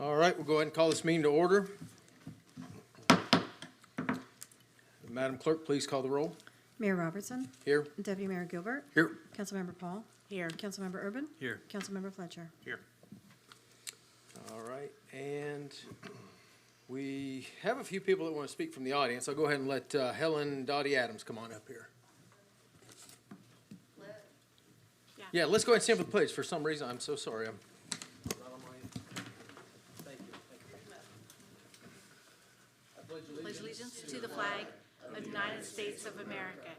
All right, we'll go ahead and call this meeting to order. Madam Clerk, please call the roll. Mayor Robertson. Here. Deputy Mayor Gilbert. Here. Councilmember Paul. Here. Councilmember Urban. Here. Councilmember Fletcher. Here. All right, and we have a few people that want to speak from the audience. I'll go ahead and let Helen Dottie Adams come on up here. Yeah, let's go ahead and stand for the pledge. For some reason, I'm so sorry. I'm not on my. Thank you. I Pledge allegiance to the flag of the United States of America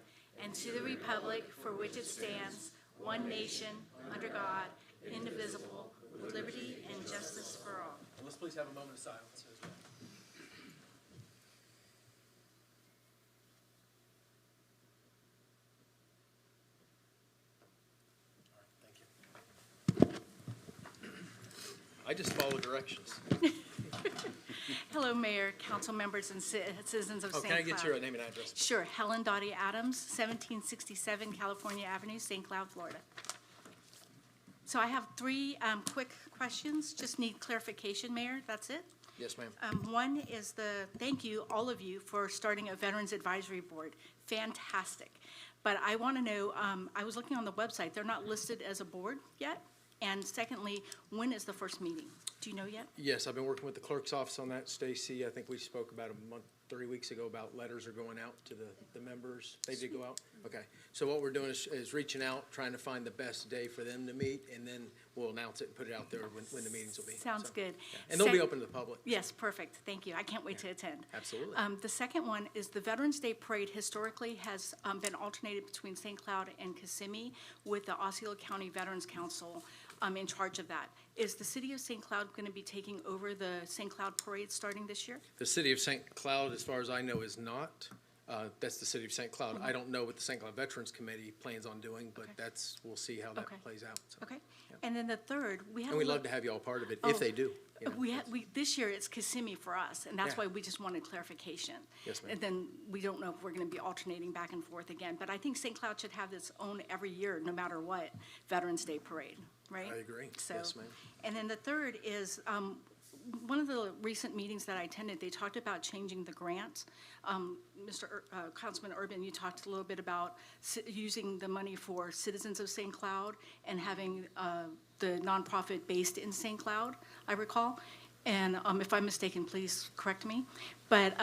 and to the republic for which it stands, one nation, under God, indivisible, with liberty and justice for all. And let's please have a moment of silence as well. All right, thank you. I just follow directions. Hello, Mayor, council members, and citizens of St. Can I Cloud. get your name and address? Sure. Helen Dottie Adams, 1767 California Avenue, St. Cloud, Florida. So I have three quick questions. Just need clarification, Mayor. That's it. Yes, ma'am. One is thank you, all of you, for starting a Veterans Advisory Board. Fantastic. But I want to know, I was looking on the website, they're not listed as a board yet? And secondly, when is the first meeting? Do you know yet? Yes, I've been working with the clerk's office on that. Stacy, I think we spoke about a month, 3 weeks ago about letters are going out to the members. They did go out? Okay. So what we're doing is reaching out, trying to find the best day for them to meet, and then we'll announce it and put it out there when the meetings will be. Sounds So, good. yeah. And they'll be open to the public. Yes, perfect. Thank you. I can't wait to attend. Absolutely. The second one is the Veterans Day Parade historically has been alternated between St. Cloud and Kissimmee with the Osceola County Veterans Council in charge of that. Is the city of St. Cloud going to be taking over the St. Cloud Parade starting this year? The city of St. Cloud, as far as I know, is not. That's the city of St. Cloud. I don't know what the St. Cloud Veterans Committee plans on doing, but Okay. we'll see how that Okay. plays out. So. Okay. And then the third, we have. And we'd love to have you all part of it, if they do. you know. This year it's Kissimmee for us, and that's Yeah. why we just wanted clarification. Yes, ma'am. And then we don't know if we're going to be alternating back and forth again. But I think St. Cloud should have its own every year, no matter what, Veterans Day Parade, right? I agree. So, Yes, ma'am. And then the third is, one of the recent meetings that I attended, they talked about changing the grants. Councilman Urban, you talked a little bit about using the money for Citizens of St. Cloud and having the nonprofit based in St. Cloud, I recall. And if I'm mistaken, please correct me. But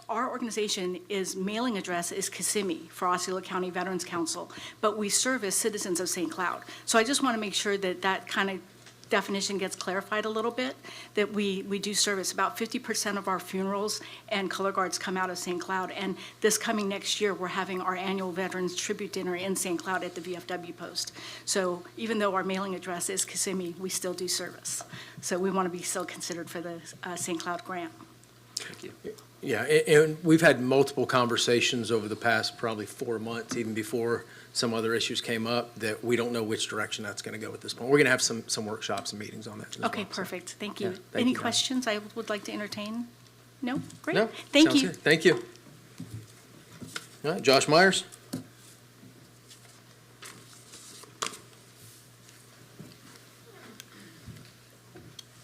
our organization mailing address is Kissimmee for Osceola County Veterans Council, but we service Citizens of St. Cloud. So I just want to make sure that kind of definition gets clarified a little bit, that we do service. About 50% of our funerals and color guards come out of St. Cloud. And this coming next year, we're having our annual Veterans Tribute Dinner in St. Cloud at the VFW post. So even though our mailing address is Kissimmee, we still do service. So we want to be still considered for the St. Cloud grant. Thank you. Yeah, and we've had multiple conversations over the past probably 4 months, even before some other issues came up, that we don't know which direction that's going to go at this point. We're going to have some workshops and meetings on that as well. Okay, so. perfect. Thank you. Yeah, thank Any you, Don. questions I would like to entertain? No? Great. No? Thank Sounds you. good. Thank you. All right, Josh Myers?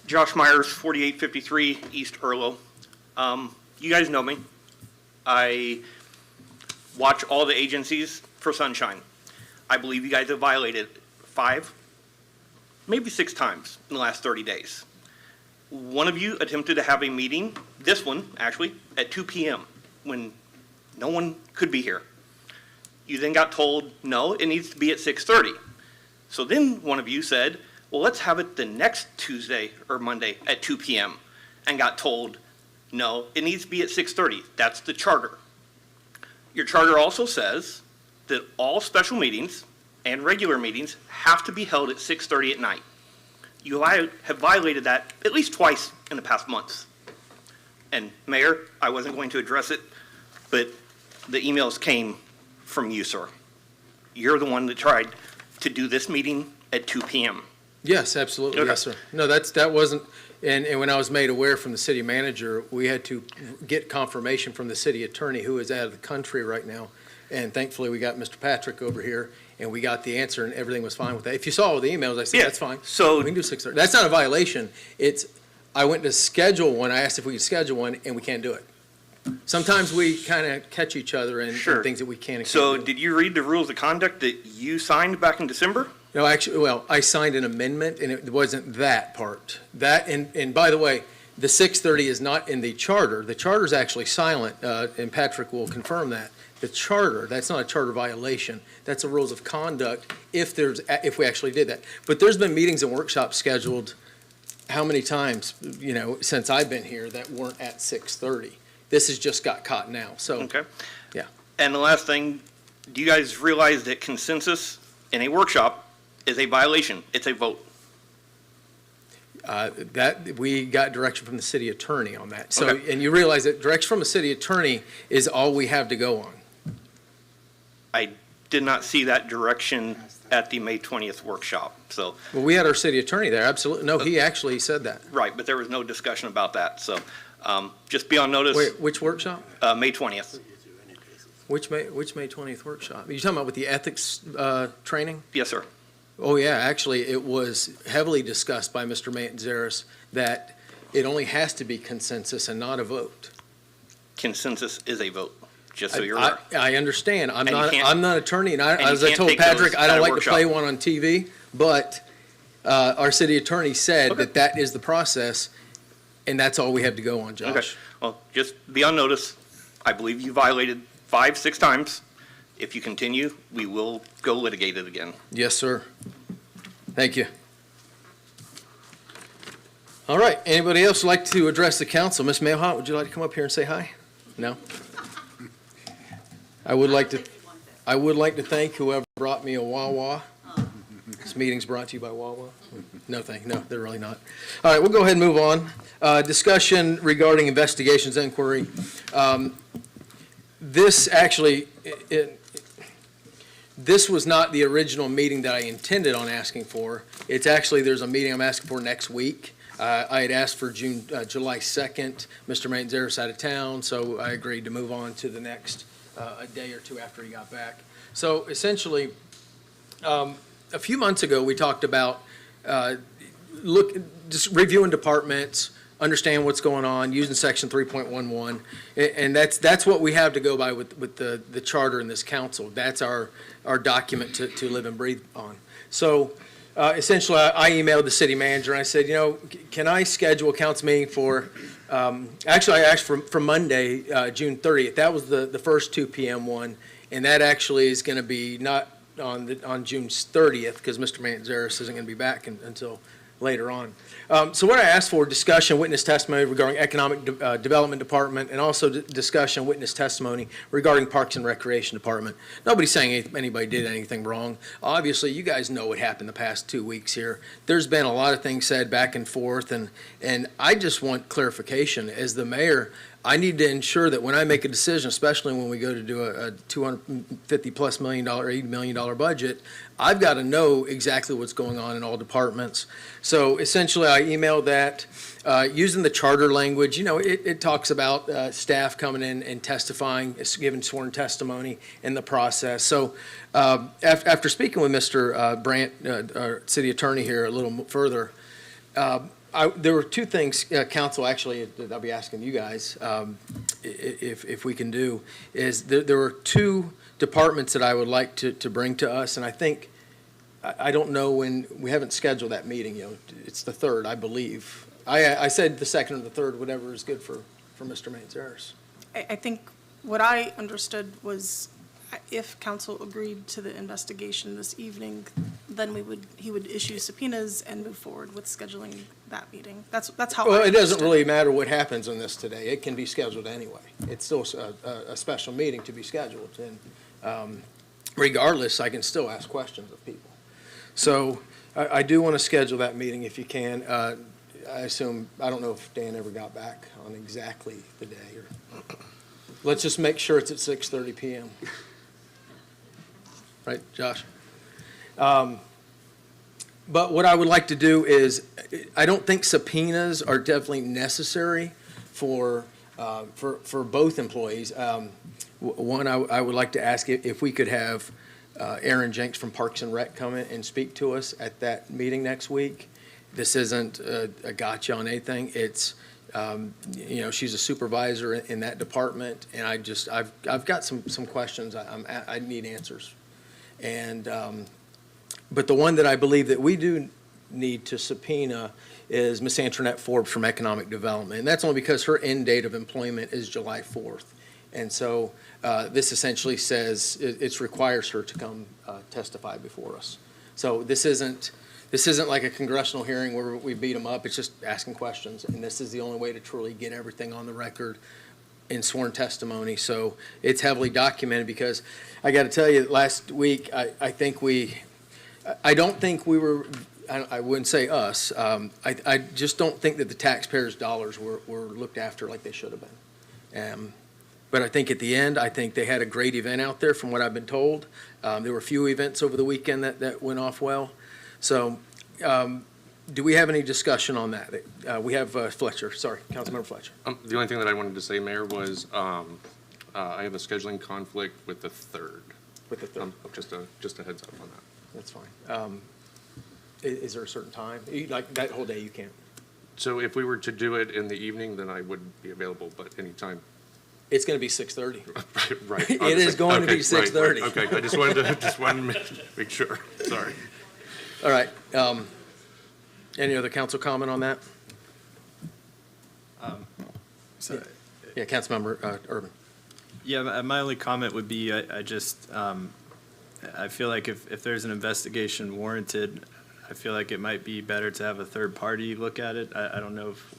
Josh Myers, 4853 East Earlo. You guys know me. I watch all the agencies for sunshine. I believe you guys have violated 5, maybe 6 times in the last 30 days. One of you attempted to have a meeting, this one actually, at 2 p.m. when no one could be here. You then got told, no, it needs to be at 6:30. So then one of you said, well, let's have it the next Tuesday or Monday at 2 p.m. and got told, no, it needs to be at 6:30. That's the charter. Your charter also says that all special meetings and regular meetings have to be held at 6:30 at night. You have violated that at least twice in the past months. And Mayor, I wasn't going to address it, but the emails came from you, sir. You're the one that tried to do this meeting at 2 p.m. Yes, absolutely. Okay. Yes, sir. No, that wasn't, and when I was made aware from the city manager, we had to get confirmation from the city attorney, who is out of the country right now. And thankfully, we got Mr. Patrick over here, and we got the answer, and everything was fine with that. If you saw all the emails, I said, Yeah, that's fine. so- We can do 6:30. That's not a violation. It's, I went to schedule one, I asked if we could schedule one, and we can't do it. Sometimes we kind of catch each other in Sure. things that we can and can't So do. did you read the rules of conduct that you signed back in December? No, actually, well, I signed an amendment, and it wasn't that part. That, and by the way, the 6:30 is not in the charter. The charter's actually silent, and Patrick will confirm that. The charter, that's not a charter violation. That's the rules of conduct if we actually did that. But there's been meetings and workshops scheduled, how many times, since I've been here, that weren't at 6:30. This has just got caught now, so. Okay. Yeah. And the last thing, do you guys realize that consensus in a workshop is a violation? It's a vote. That, we got direction from the city attorney on that. So, Okay. and you realize that direction from a city attorney is all we have to go on. I did not see that direction at the May 20th workshop, so, Well, we had our city attorney there, absolutely. No, he actually said that. right, but there was no discussion about that, so just be on notice, Wait, which workshop? May 20th. Which May 20th workshop? Are you talking about with the ethics training? Yes, sir. Oh, yeah, actually, it was heavily discussed by Mr. Manzares that it only has to be consensus and not a vote. Consensus is a vote, just so you're aware. I understand. And you can't- I'm not an attorney, and you as I can't told take those Patrick, I at don't a like to workshop. play one on TV, but our city attorney said Okay. that is the process, and that's all we have to go on, Okay, Josh. well, just be on notice. I believe you violated 5, 6 times. If you continue, we will go litigate it again. Yes, sir. Thank you. All right, anybody else like to address the council? Ms. Mailhot, would you like to come up here and say hi? No? I would like to thank whoever brought me a Wawa. This meeting's brought to you by Wawa. No, they're really not. All right, we'll go ahead and move on. Discussion regarding investigations inquiry. This actually, this was not the original meeting that I intended on asking for. It's actually, there's a meeting I'm asking for next week. I had asked for July 2nd. Mr. Manzares out of town, so I agreed to move on to the next, a day or two after he got back. So essentially, a few months ago, we talked about just reviewing departments, understand what's going on, using section 3.11. And that's what we have to go by with the charter in this council. That's our document to live and breathe on. So essentially, I emailed the city manager and I said, can I schedule a council meeting for, actually I asked for Monday, June 30th. That was the first 2 p.m. one. And that actually is going to be not on June 30th because Mr. Manzares isn't going to be back until later on. So what I asked for, discussion, witness testimony regarding Economic Development Department, and also discussion, witness testimony regarding Parks and Recreation Department. Nobody's saying anybody did anything wrong. Obviously, you guys know what happened the past 2 weeks here. There's been a lot of things said back and forth, and I just want clarification. As the mayor, I need to ensure that when I make a decision, especially when we go to do a $250+ million, $80 million budget, I've got to know exactly what's going on in all departments. So essentially, I emailed that using the charter language. It talks about staff coming in and testifying, giving sworn testimony in the process. So after speaking with Mr. Brandt, our city attorney here, a little further, there were 2 things, council, actually, that I'll be asking you guys, if we can do, is there were 2 departments that I would like to bring to us, and I think, I don't know when, we haven't scheduled that meeting, it's the 3rd, I believe. I said the 2nd or the 3rd, whatever is good for Mr. Manzares. I think what I understood was if council agreed to the investigation this evening, then he would issue subpoenas and move forward with scheduling that meeting. That's how I Well, it doesn't understood really matter what happens on this today. It can be scheduled anyway. It's still a special meeting to be scheduled, and regardless, I can still ask questions of people. So I do want to schedule that meeting if you can. I assume, I don't know if Dan ever got back on exactly the day, or let's just make sure it's at 6:30 p.m. Right, Josh? But what I would like to do is, I don't think subpoenas are definitely necessary for both employees. One, I would like to ask if we could have Aaron Jenks from Parks and Rec come in and speak to us at that meeting next week. This isn't a gotcha on anything. It's, she's a supervisor in that department, and I've got some questions. I need answers. And, but the one that I believe that we do need to subpoena is Ms. Antoinette Forbes from Economic Development. And that's only because her end date of employment is July 4th. And so this essentially says it requires her to come testify before us. So this isn't like a congressional hearing where we beat them up. It's just asking questions. And this is the only way to truly get everything on the record in sworn testimony. So it's heavily documented because I got to tell you, last week, I don't think we were, I wouldn't say us, I just don't think that the taxpayers' dollars were looked after like they should have been. But I think at the end, I think they had a great event out there from what I've been told. There were a few events over the weekend that went off well. So do we have any discussion on that? We have Fletcher, sorry, Councilmember Fletcher. The only thing that I wanted to say, Mayor, was I have a scheduling conflict with the 3rd. With the third. Just a heads up on that. That's fine. Is there a certain time? Like that whole day you can't? So if we were to do it in the evening, then I would be available, but anytime. It's going to be 6:30. Right. It is going to be 6:30. Okay, I just wanted to make sure. Sorry. All right. Any other council comment on that? Yeah, Councilmember Urban. Yeah, my only comment would be, I feel like if there's an investigation warranted, I feel like it might be better to have a third party look at it. I don't know if,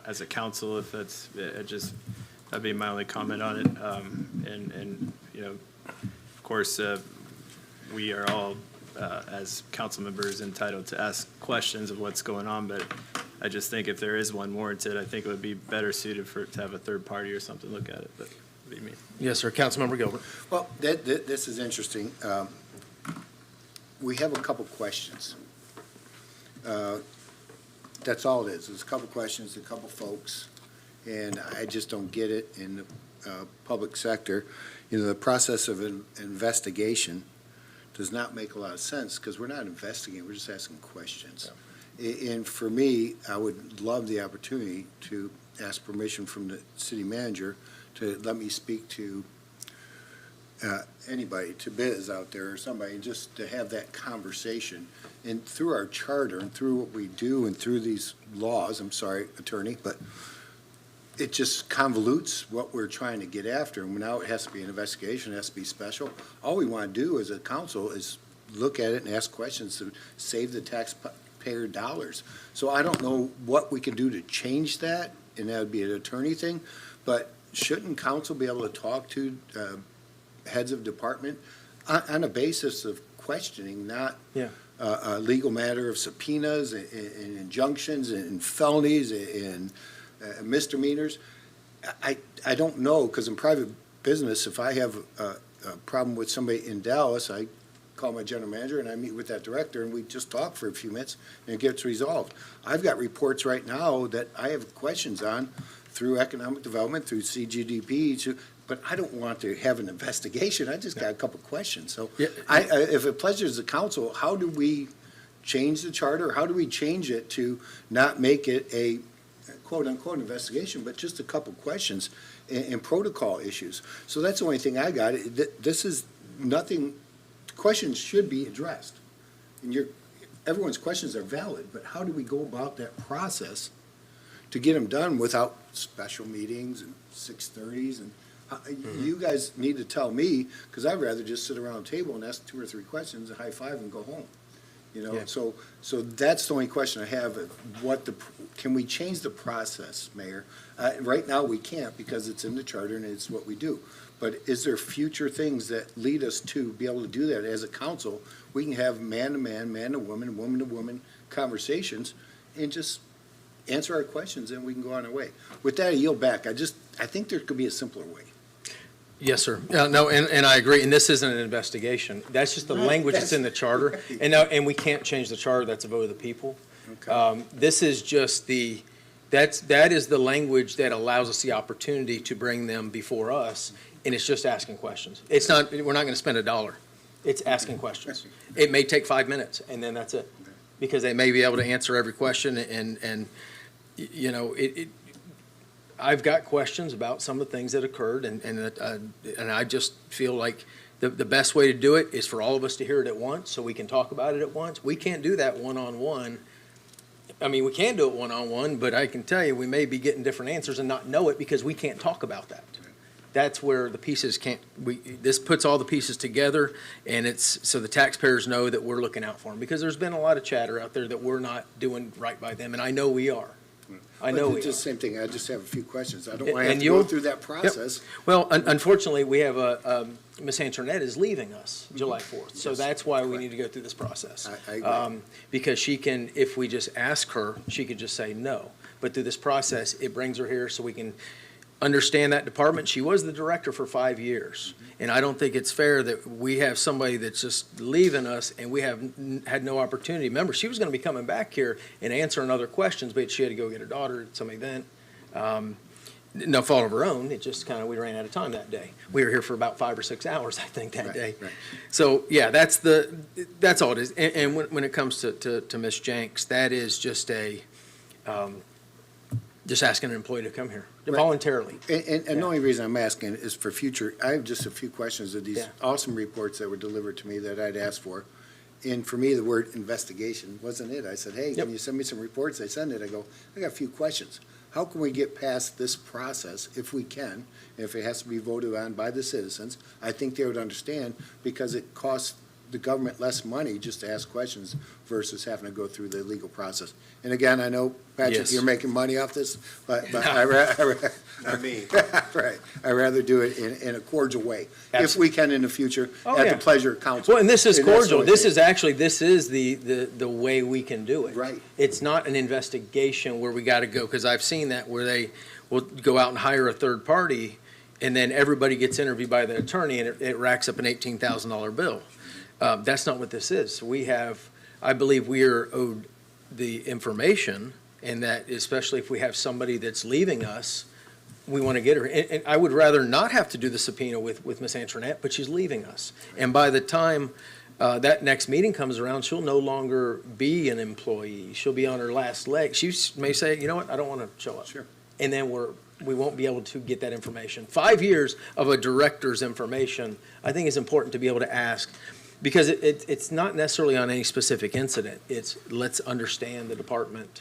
as a council, if that'd be my only comment on it. And of course, we are all, as council members, entitled to ask questions of what's going on, but I just think if there is one warranted, I think it would be better suited to have a third party or something look at it, but that'd be me. Yes, sir. Councilmember Gilbert. Well, this is interesting. We have a couple questions. That's all it is. There's a couple questions, a couple folks, and I just don't get it in the public sector. The process of an investigation does not make a lot of sense because we're not investigating, we're just asking questions. And for me, I would love the opportunity to ask permission from the city manager to let me speak to anybody, to Biz out there or somebody, just to have that conversation. And through our charter and through what we do and through these laws, I'm sorry, attorney, but it just convolutes what we're trying to get after. And now it has to be an investigation, it has to be special. All we want to do as a council is look at it and ask questions to save the taxpayer dollars. So I don't know what we can do to change that, and that would be an attorney thing. But shouldn't council be able to talk to heads of department on a basis of questioning, not a legal matter of subpoenas and injunctions and felonies and misdemeanors? I don't know, because in private business, if I have a problem with somebody in Dallas, I call my general manager and I meet with that director and we just talk for a few minutes and it gets resolved. I've got reports right now that I have questions on through economic development, through CGDP, but I don't want to have an investigation. I just got a couple questions. So if it pleasures the council, how do we change the charter? How do we change it to not make it a quote-unquote investigation, but just a couple questions and protocol issues? So that's the only thing I got. This is nothing. Questions should be addressed. And everyone's questions are valid, but how do we go about that process to get them done without special meetings and 6:30s? And you guys need to tell me, because I'd rather just sit around a table and ask 2 or 3 questions, a high five, and go home. So that's the only question I have. Can we change the process, Mayor? Right now, we can't because it's in the charter and it's what we do. But is there future things that lead us to be able to do that as a council? We can have man-to-man, man-to-woman, woman-to-woman conversations and just answer our questions and we can go on our way. With that, I yield back. I think there could be a simpler way. Yes, sir. No, and I agree. And this isn't an investigation. That's just the language that's in the charter. And we can't change the charter. That's a vote of the people. Okay. This is just that is the language that allows us the opportunity to bring them before us. And it's just asking questions. It's not, we're not going to spend $1. It's asking questions. It may take 5 minutes and then that's it. because they may be able to answer every question, and, you know, I've got questions about some of the things that occurred, and I just feel like the best way to do it is for all of us to hear it at once, so we can talk about it at once. We can't do that one-on-one. I mean, we can do it one-on-one, but I can tell you, we may be getting different answers and not know it because we can't talk about that. That's where the pieces this puts all the pieces together, and it's, so the taxpayers know that we're looking out for them, because there's been a lot of chatter out there that we're not doing right by them, and I know we are. I know But we it's are. just the same thing, I just have a few questions. I don't want to And have to go you'll- through that process. Well, unfortunately, we have Ms. Antoinette is leaving us July 4th, so Yes, that's why we correct. need to go through this process. I agree. Because she can, if we just ask her, she could just say no. But through this process, it brings her here so we can understand that department. She was the director for 5 years, and I don't think it's fair that we have somebody that's just leaving us and we have had no opportunity. Remember, she was going to be coming back here and answering other questions, but she had to go get her daughter at some event. No fault of her own, it just kind of, we ran out of time that day. We were here for about 5 or 6 hours, I think, that Right, day. right. So, yeah, that's all it is. And when it comes to Ms. Jenks, that is just just asking an employee to come here Right. voluntarily. And Yeah. the only reason I'm asking is for future, I have just a few questions of these Yeah. awesome reports that were delivered to me that I'd asked for. And for me, the word investigation wasn't it. I said, hey, Yep. can you send me some reports? They send it. I go, I got a few questions. How can we get past this process if we can? If it has to be voted on by the citizens, I think they would understand, because it costs the government less money just to ask questions versus having to go through the legal process. And again, I know, Patrick, Yes. you're making money off this, but No. Not me. Right. I'd rather do it in a cordial way, if we can in the future, Oh, at yeah. the pleasure of council. Well, and this is And that's cordial. what This it is actually, this is the way we can do it. Right. It's not an investigation where we got to go, because I've seen that where they will go out and hire a third party, and then everybody gets interviewed by the attorney, and it racks up an $18,000 bill. That's not what this is. We have, I believe we are owed the information, and that especially if we have somebody that's leaving us, we want to get her. And I would rather not have to do the subpoena with Ms. Antoinette, but she's leaving us. And by the time that next meeting comes around, she'll no longer be an employee. She'll be on her last leg. She may say, you know what, I don't want to show up. Sure. And then we won't be able to get that information. 5 years of a director's information, I think is important to be able to ask, because it's not necessarily on any specific incident. It's, let's understand the department.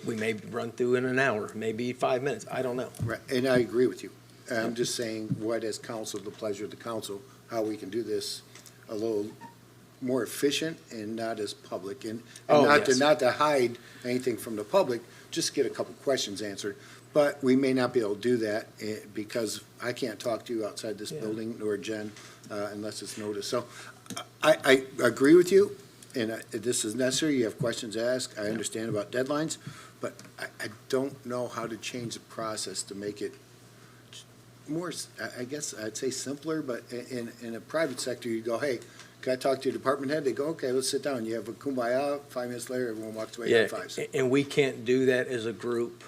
We may run through in an hour, maybe 5 minutes, I don't know. Right, and I agree with you. I'm just saying, what as council, the pleasure of the council, how we can do this a little more efficient and not as public, and Oh, not yes. to hide anything from the public, just get a couple questions answered. But we may not be able to do that, because I can't talk to you outside this Yeah. building, nor Jen, unless it's noticed. So I agree with you, and this is necessary. You have questions to ask. I understand about deadlines, but I don't know how to change the process to make it more, I guess I'd say simpler, but in a private sector, you go, hey, can I talk to your department head? They go, okay, let's sit down. You have a kumbaya, 5 minutes later, everyone walks away Yeah, at 5. and we can't do that as a group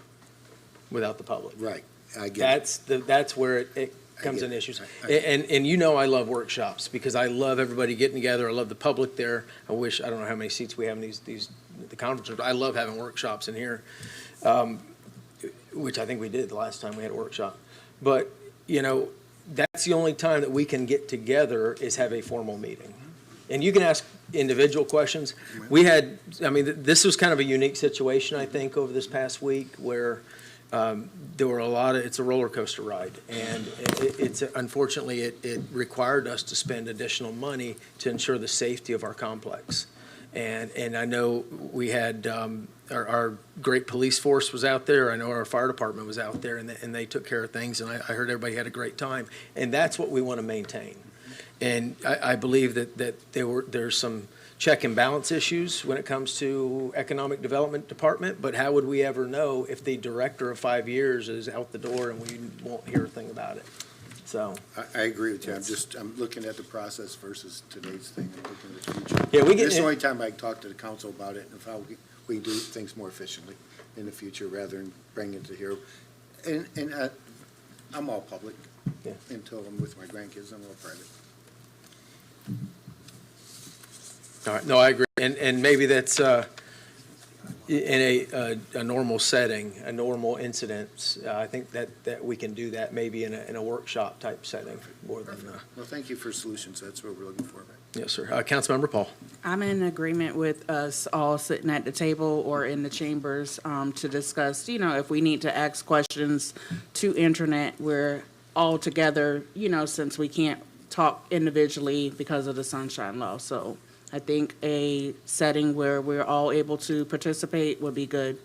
without the public. Right, I get it. That's where it comes get in it. issues. I- And you know I love workshops, because I love everybody getting together, I love the public there. I don't know how many seats we have in the conference rooms. I love having workshops in here, which I think we did the last time we had a workshop. But, you know, that's the only time that we can get together, is have a formal meeting. And you can ask individual questions. We had, I mean, this was kind of a unique situation, I think, over this past week, where there were it's a roller coaster ride. And unfortunately, it required us to spend additional money to ensure the safety of our complex. And I know we had, our great police force was out there. I know our fire department was out there, and they took care of things, and I heard everybody had a great time. And that's what we want to maintain. And I believe that there's some check and balance issues when it comes to Economic Development Department, but how would we ever know if the director of 5 years is out the door and we won't hear a thing about it? So, I agree with you. I'm looking at the process versus today's thing, and looking at the future. Yeah, we get- This is the only time I can talk to the council about it, and of how we can do things more efficiently in the future, rather than bring it to here. And I'm all public Yeah. until I'm with my grandkids. I'm all private. all right, no, I agree. And maybe that's in a normal setting, a normal incident. I think that we can do that maybe in a workshop type setting more than, Well, thank you for solutions. That's what we're looking for. yes, sir. Councilmember Paul. I'm in agreement with us all sitting at the table or in the chambers to discuss, if we need to ask questions to internet, we're all together, since we can't talk individually because of the sunshine law. So I think a setting where we're all able to participate would be good.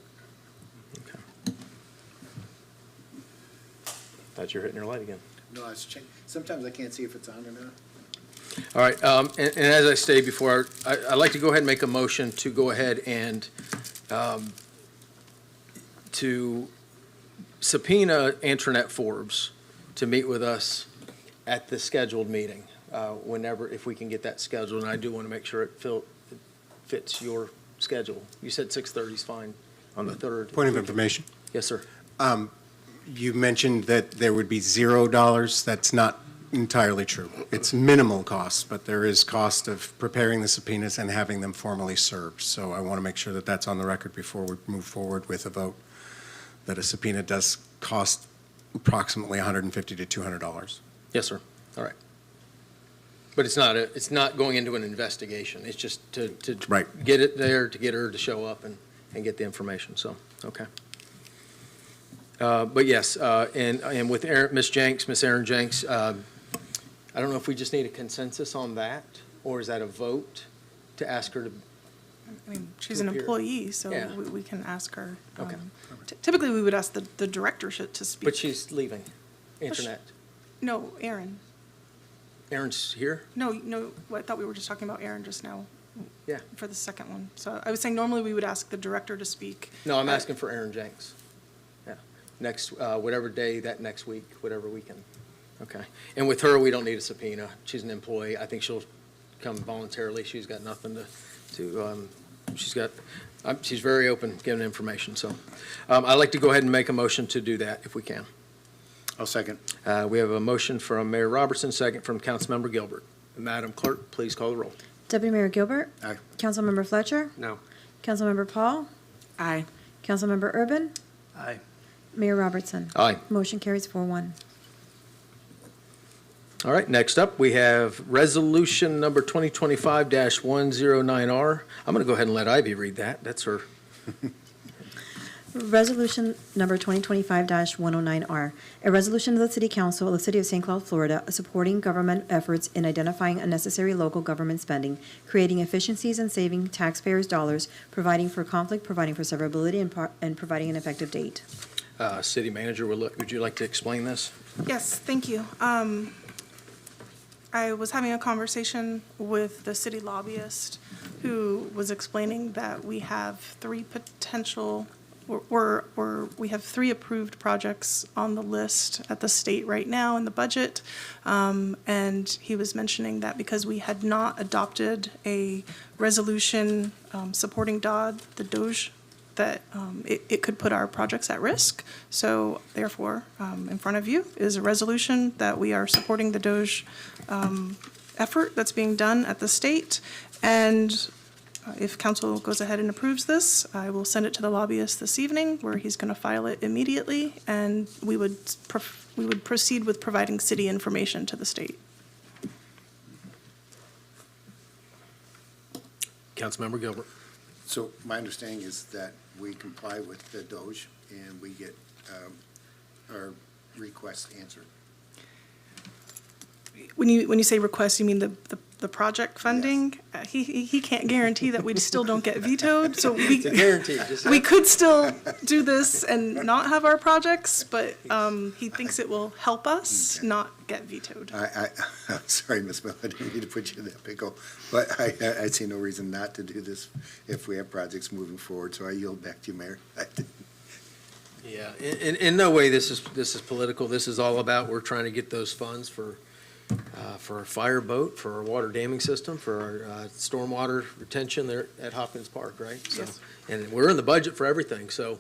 Thought you were hitting your light again. No, I was checking. Sometimes I can't see if it's on or not. All right, and as I stated before, I'd like to go ahead and make a motion to go ahead and to subpoena Antoinette Forbes to meet with us at the scheduled meeting, whenever, if we can get that scheduled, and I do want to make sure it fits your schedule. You said 6:30 is fine on the 3rd. Point of information. Yes, sir. You mentioned that there would be $0. That's not entirely true. It's minimal cost, but there is cost of preparing the subpoenas and having them formally served. So I want to make sure that that's on the record before we move forward with a vote, that a subpoena does cost approximately $150 to $200. Yes, sir. All right. But it's not going into an investigation. It's just to Right. get it there, to get her to show up and get the information. So, okay. But yes, and with Ms. Jenks, Ms. Erin Jenks, I don't know if we just need a consensus on that, or is that a vote to ask her to? I mean, she's To an appear. employee, so Yeah. we can ask her. Okay. Typically, we would ask the director to speak. But she's leaving. Internet. No, Aaron. Erin's here? No, I thought we were just talking about Aaron just now. Yeah. For the second one. So I was saying normally we would ask the director to speak. No, I'm asking for Erin Jenks. Yeah. Next, whatever day, that next week, whatever we can. Okay. And with her, we don't need a subpoena. She's an employee. I think she'll come voluntarily. She's got nothing she's very open giving information. So I'd like to go ahead and make a motion to do that if we can. I'll second. We have a motion from Mayor Robertson, second from Councilmember Gilbert. Madam Clerk, please call the roll. Deputy Mayor Gilbert. Aye. Councilmember Fletcher. No. Councilmember Paul. Aye. Councilmember Urban. Aye. Mayor Robertson. Aye. Motion carries 4-1. All right, next up, we have Resolution Number 2025-109R. I'm going to go ahead and let Ivy read that. That's her. Resolution number 2025-109R, a resolution of the City Council of the City of St. Cloud, Florida, supporting government efforts in identifying unnecessary local government spending, creating efficiencies and saving taxpayers' dollars, providing for conflict, providing for severability, and providing an effective date. City Manager, would you like to explain this? Yes, thank you. I was having a conversation with the city lobbyist who was explaining that we have three approved projects on the list at the state right now in the budget. And he was mentioning that because we had not adopted a resolution supporting the DOJ, that it could put our projects at risk. So therefore, in front of you is a resolution that we are supporting the DOJ effort that's being done at the state. And if council goes ahead and approves this, I will send it to the lobbyist this evening, where he's going to file it immediately, and we would proceed with providing city information to the state. Councilmember Gilbert. So my understanding is that we comply with the DOJ and we get our requests answered. When you say request, you mean the project funding? He can't guarantee that we still don't get vetoed, so we. It's a guarantee. We could still do this and not have our projects, but he thinks it will help us not get vetoed. I'm sorry, Ms. Miller, I didn't mean to put you in that pickle, but I see no reason not to do this if we have projects moving forward, so I yield back to you, Mayor. Yeah, in no way this is political. This is all about, we're trying to get those funds for our fire boat, for our water damming system, for our stormwater retention there at Hopkins Park, right? So, Yes. and we're in the budget for everything, so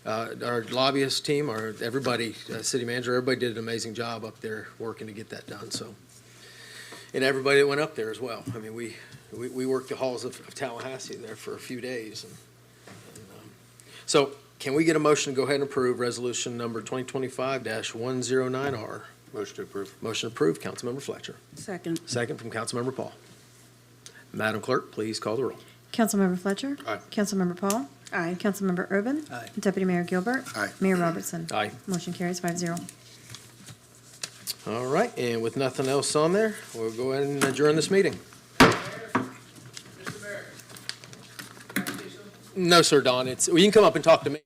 our lobbyist team, everybody, city manager, everybody did an amazing job up there working to get that done, so. and everybody that went up there as well. I mean, we worked the halls of Tallahassee there for a few days. So can we get a motion to go ahead and approve resolution number 2025-109R? Motion to approve. Motion approved, Councilmember Fletcher. Second. Second from Councilmember Paul. Madam Clerk, please call the roll. Councilmember Fletcher. Aye. Councilmember Paul. Aye. Councilmember Urban. Aye. Deputy Mayor Gilbert. Aye. Mayor Robertson. Aye. Motion carries 5-0. All right, and with nothing else on there, we'll go ahead and adjourn this meeting. No, sir, Don, you can come up and talk to me.